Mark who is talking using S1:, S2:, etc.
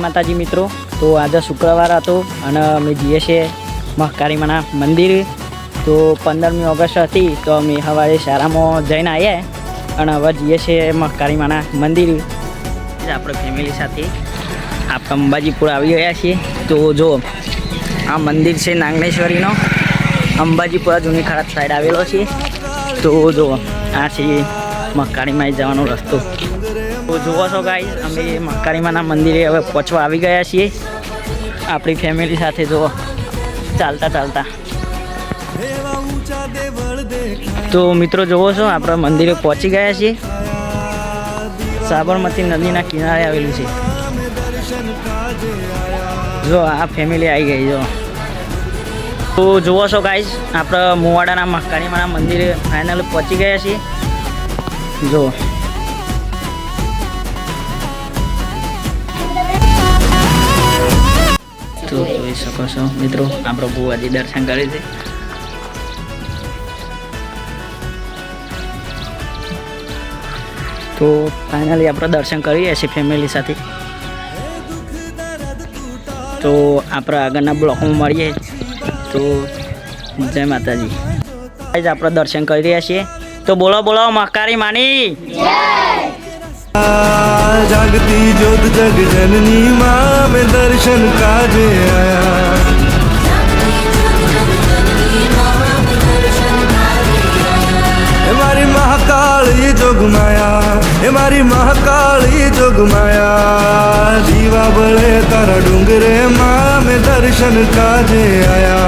S1: માતાજી મિત્રો, તો આજે શુક્રવાર હતો અને અમે જઈએ છીએ મહાકાળીમાના મંદિર. તો 15મી ઓગસ્ટ હતી તો અમે સવારે શાળામાં જઈને આવ્યા અને હવે જઈએ છીએ મહાકાળીમાના મંદિર. આપણે ફેમિલી સાથે આપણે અંબાજીપુર આવી ગયા છીએ. તો જો આ મંદિર છે નાગેશ્વરીનો, અંબાજીપુરા જૂની ખરાબ સાઈડ આવેલો છે. તો જો આ છે મહાકાળીમાં જવાનો રસ્તો. તો જુઓ છો ગાઈસ, અમે મહાકાળીમાના મંદિરે હવે પહોંચવા આવી ગયા છીએ આપણી ફેમિલી સાથે. જુઓ ચાલતા ચાલતા. તો મિત્રો જુઓ છો, આપણે મંદિરે પહોંચી ગયા છીએ. સાબરમતી નદીના કિનારે આવેલું છે. જો આ ફેમિલી આવી ગઈ. જો તો જુઓ છો ગાઈસ, આપણે મુવાડાના મહાકાળીમાના મંદિરે ફાઇનલ પહોંચી ગયા છીએ. જો તો જોઈ શકો છો મિત્રો, આપણો બુવાજી દર્શન કરે છે. તો ફાઇનલી આપણે દર્શન કરીએ છીએ ફેમિલી સાથે. તો આપણે આગળના બ્લોકમાં મળીએ. તો જય માતાજી. આપણે દર્શન કરી રહ્યા છીએ. તો બોલો બોલો મહાકાળીમાની
S2: जागती ज्योत जग जननी माँ में दर्शन काजे आया. हमारी महाकाल ये जोग माया, हमारी महाकाल ये जोग माया. दीवा बड़े तारा डूंगरे माँ में दर्शन काजे आया.